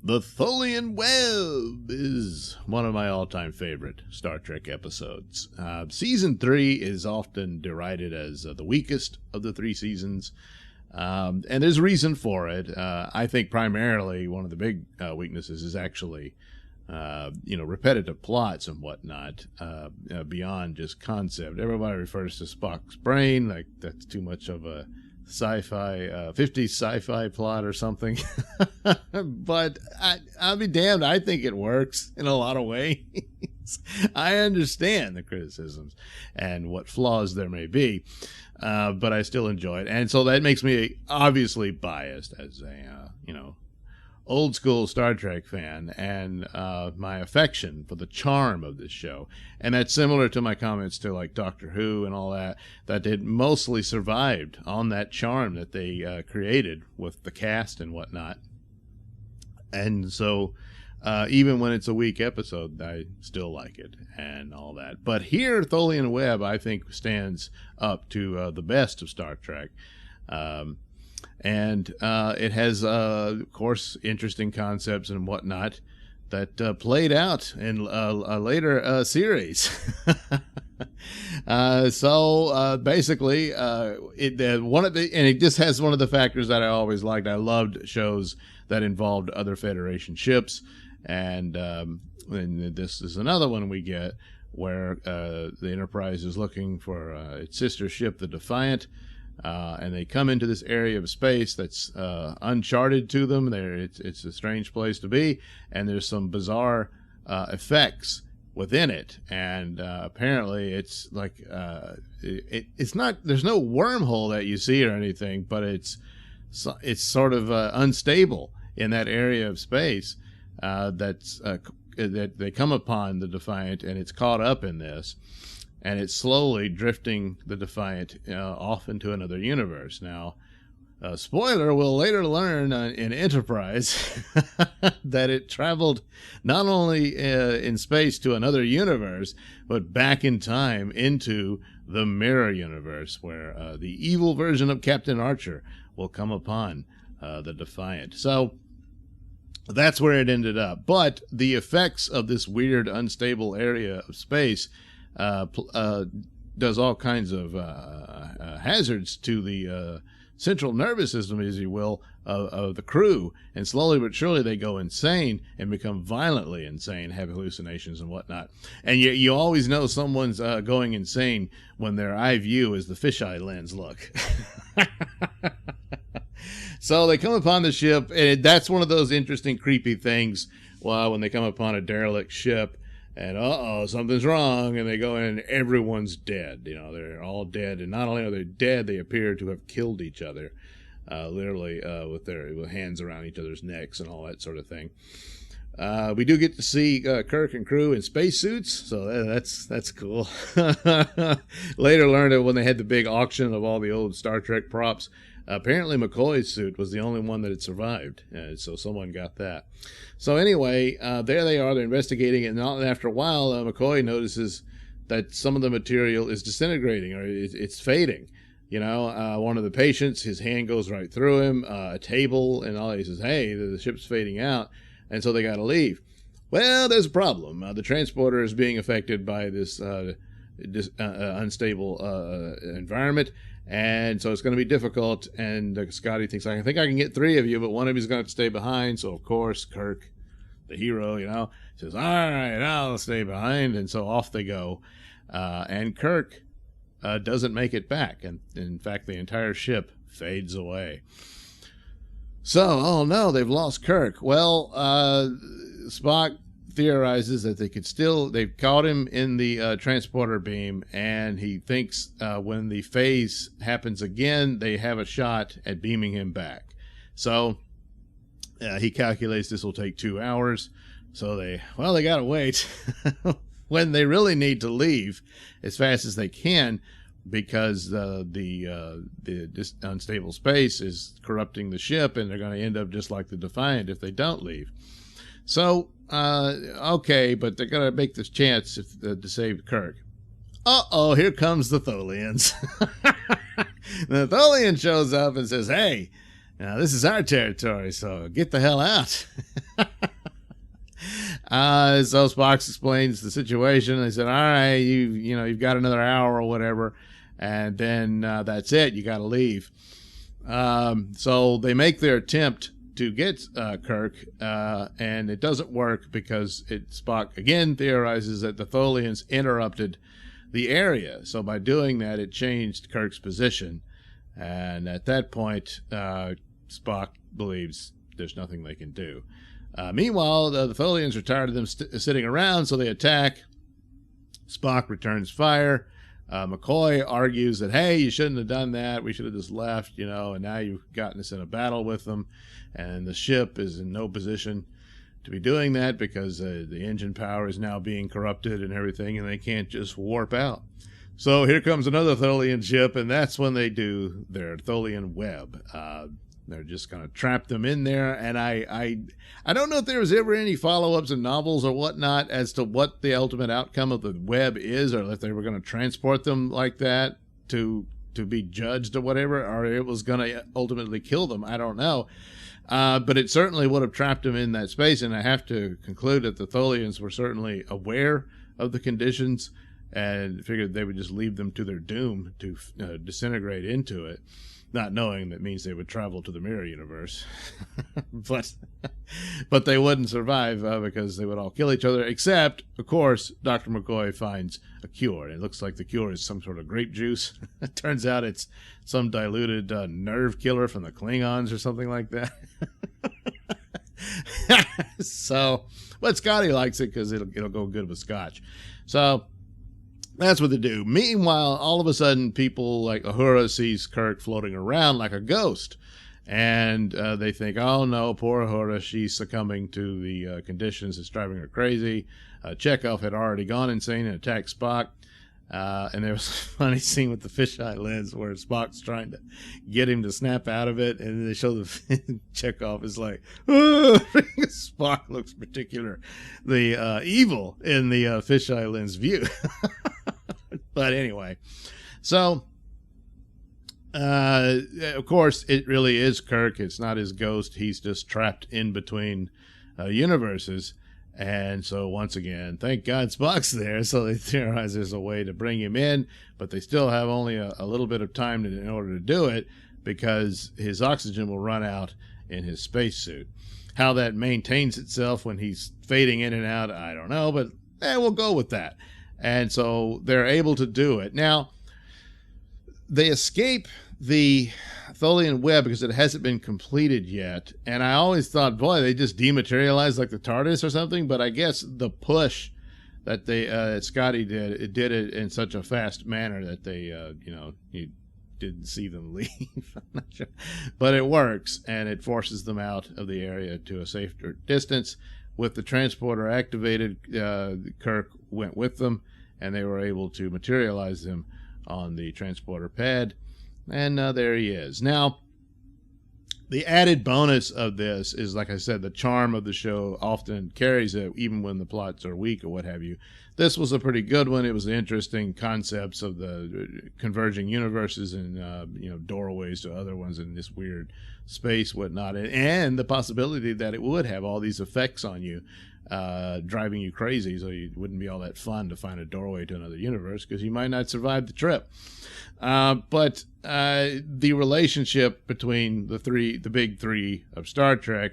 The Tholian Web is one of my all-time favorite Star Trek episodes. Season 3 is often derided as the weakest of the 3 seasons, and there's a reason for it. I think primarily one of the big weaknesses is actually, repetitive plots and whatnot, beyond just concept. Everybody refers to Spock's brain like that's too much of a sci-fi 50s sci-fi plot or something. But I'll be damned, I think it works in a lot of ways. I understand the criticisms and what flaws there may be, but I still enjoy it, and so that makes me obviously biased as a old school Star Trek fan, and my affection for the charm of this show. And that's similar to my comments to like Doctor Who and all that it mostly survived on that charm that they created with the cast and whatnot. And so even when it's a weak episode, I still like it and all that. But here, Tholian Web, I think, stands up to the best of Star Trek. And it has, of course, interesting concepts and whatnot that played out in a later series. Basically, it just has one of the factors that I always liked. I loved shows that involved other Federation ships, and this is another one we get where the Enterprise is looking for its sister ship, the Defiant. And they come into this area of space that's uncharted to them. It's a strange place to be, and there's some bizarre effects within it. And apparently, it's like it's not. There's no wormhole that you see or anything, but it's sort of unstable in that area of space. That they come upon the Defiant, and it's caught up in this. And it's slowly drifting the Defiant off into another universe. Now, spoiler, we'll later learn in Enterprise that it traveled not only in space to another universe, but back in time into the Mirror Universe, where the evil version of Captain Archer will come upon the Defiant. So that's where it ended up. But the effects of this weird, unstable area of space does all kinds of hazards to the central nervous system, as you will, of the crew. And slowly but surely they go insane and become violently insane, have hallucinations and whatnot. And you always know someone's going insane when their eye view is the fisheye lens look. So they come upon the ship, and that's one of those interesting, creepy things when they come upon a derelict ship. And something's wrong, and they go in and everyone's dead. They're all dead, and not only are they dead, they appear to have killed each other, literally with their hands around each other's necks and all that sort of thing. We do get to see Kirk and crew in spacesuits, so that's cool. Later learned that when they had the big auction of all the old Star Trek props, apparently McCoy's suit was the only one that had survived, so someone got that. So anyway, there they are, they're investigating it, and after a while, McCoy notices that some of the material is disintegrating, or it's fading. One of the patients, his hand goes right through him, a table, and all. He says, hey, the ship's fading out, and so they got to leave. Well, there's a problem. The transporter is being affected by this unstable environment, and so it's going to be difficult. And Scotty thinks, I think I can get 3 of you, but one of you is going to have to stay behind. So, of course, Kirk, the hero, says, all right, I'll stay behind. And so off they go. And Kirk doesn't make it back. And in fact, the entire ship fades away. So, oh no, they've lost Kirk. Well, Spock theorizes that they've caught him in the transporter beam, and he thinks when the phase happens again, they have a shot at beaming him back. So he calculates this will take 2 hours. So they gotta wait when they really need to leave as fast as they can, because this unstable space is corrupting the ship, and they're going to end up just like the Defiant if they don't leave. So, okay, but they're going to make this chance to save Kirk. Here comes the Tholians. The Tholian shows up and says, hey, now this is our territory, so get the hell out. So Spock explains the situation. They said, all right, you've got another hour or whatever, and then that's it. You got to leave. So they make their attempt to get Kirk, and it doesn't work because Spock again theorizes that the Tholians interrupted the area. So by doing that, it changed Kirk's position, and at that point, Spock believes there's nothing they can do. Meanwhile, the Tholians are tired of them sitting around, so they attack. Spock returns fire. McCoy argues that, hey, you shouldn't have done that. We should have just left, and now you've gotten us in a battle with them. And the ship is in no position to be doing that because the engine power is now being corrupted and everything, and they can't just warp out. So here comes another Tholian ship, and that's when they do their Tholian web. They're just going to trap them in there. And I don't know if there was ever any follow-ups in novels or whatnot as to what the ultimate outcome of the web is, or if they were going to transport them like that to be judged or whatever, or it was going to ultimately kill them. I don't know. But it certainly would have trapped them in that space. And I have to conclude that the Tholians were certainly aware of the conditions and figured they would just leave them to their doom to disintegrate into it. Not knowing that means they would travel to the mirror universe. but they wouldn't survive because they would all kill each other, except, of course, Dr. McCoy finds a cure. It looks like the cure is some sort of grape juice. It turns out it's some diluted nerve killer from the Klingons or something like that. So, but Scotty likes it because it'll go good with scotch. So that's what they do. Meanwhile, all of a sudden, people like Uhura sees Kirk floating around like a ghost. And they think, oh, no, poor Uhura, she's succumbing to the conditions that's driving her crazy. Chekhov had already gone insane and attacked Spock. And there was a funny scene with the fisheye lens where Spock's trying to get him to snap out of it. And they show the Chekhov is like, oh! Spock looks particularly evil in the fisheye lens view. But anyway, so, of course, it really is Kirk. It's not his ghost. He's just trapped in between universes. And so, once again, thank God Spock's there. So they theorize there's a way to bring him in, but they still have only a little bit of time in order to do it because his oxygen will run out in his spacesuit. How that maintains itself when he's fading in and out, I don't know, but we'll go with that. And so they're able to do it. Now, they escape the Tholian web because it hasn't been completed yet. And I always thought, boy, they just dematerialized like the TARDIS or something. But I guess the push that Scotty did, it did it in such a fast manner that they, you didn't see them leave. I'm not sure. But it works, and it forces them out of the area to a safer distance. With the transporter activated, Kirk went with them, and they were able to materialize him on the transporter pad. And there he is. Now, the added bonus of this is, like I said, the charm of the show often carries it, even when the plots are weak or what have you. This was a pretty good one. It was interesting concepts of the converging universes and, doorways to other ones in this weird space, whatnot, and the possibility that it would have all these effects on you, driving you crazy, so it wouldn't be all that fun to find a doorway to another universe because you might not survive the trip. But the relationship between the big three of Star Trek,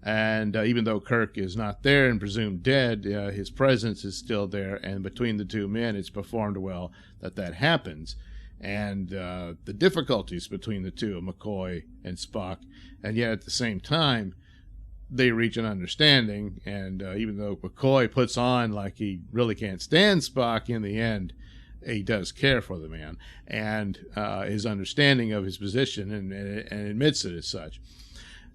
and even though Kirk is not there and presumed dead, his presence is still there, and between the two men, it's performed well that happens. And the difficulties between the two, McCoy and Spock, and yet at the same time, they reach an understanding. And even though McCoy puts on like he really can't stand Spock, in the end, he does care for the man and his understanding of his position and admits it as such.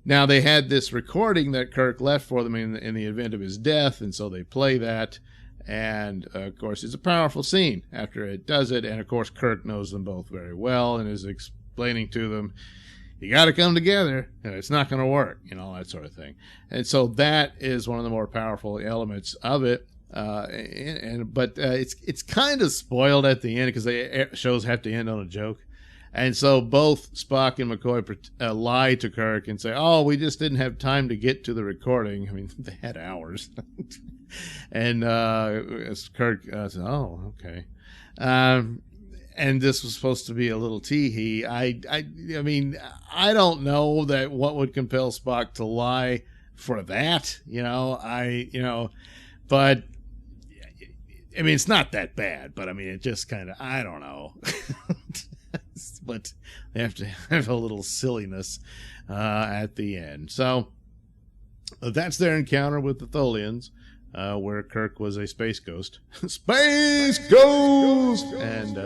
Now, they had this recording that Kirk left for them in the event of his death, and so they play that. And, of course, it's a powerful scene after it does it. And, of course, Kirk knows them both very well and is explaining to them, you got to come together, and it's not going to work, all that sort of thing. And so that is one of the more powerful elements of it. But it's kind of spoiled at the end because the shows have to end on a joke. And so both Spock and McCoy lie to Kirk and say, oh, we just didn't have time to get to the recording. I mean, they had hours. And as Kirk said, oh, okay. And this was supposed to be a little tee-hee. I mean, I don't know that what would compel Spock to lie for that, but I mean, it's not that bad, but I mean, it just kind of, I don't know. But they have to have a little silliness at the end. So that's their encounter with the Tholians, where Kirk was a space ghost. Space ghost! And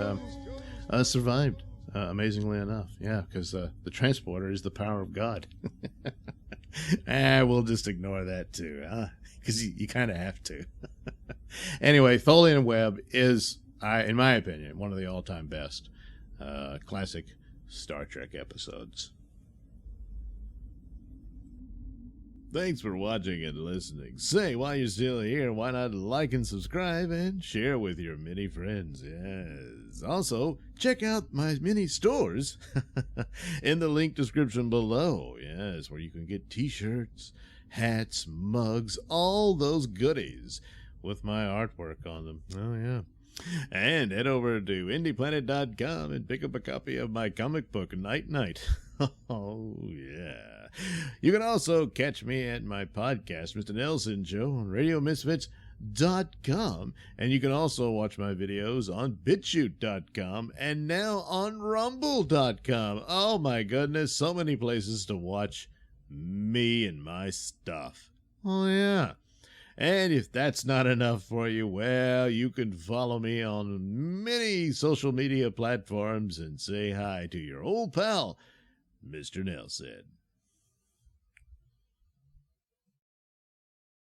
survived, amazingly enough. Yeah, because the transporter is the power of God. We'll just ignore that too, because you kind of have to. Anyway, Tholian Web is, in my opinion, one of the all-time best classic Star Trek episodes. Thanks for watching and listening. Say, while you're still here, why not like and subscribe and share with your many friends? Yes. Also, check out my mini stores in the link description below. Yes, where you can get t-shirts, hats, mugs, all those goodies with my artwork on them. Oh, yeah. And head over to indieplanet.com and pick up a copy of my comic book, Night Night. Oh, yeah. You can also catch me at my podcast, Mr Nailsin Show, on RadioMisfits.com. And you can also watch my videos on BitChute.com and now on Rumble.com. Oh, my goodness. So many places to watch me and my stuff. Oh, yeah. And if that's not enough for you, well, you can follow me on many social media platforms and say hi to your old pal, Mr. Nailsin.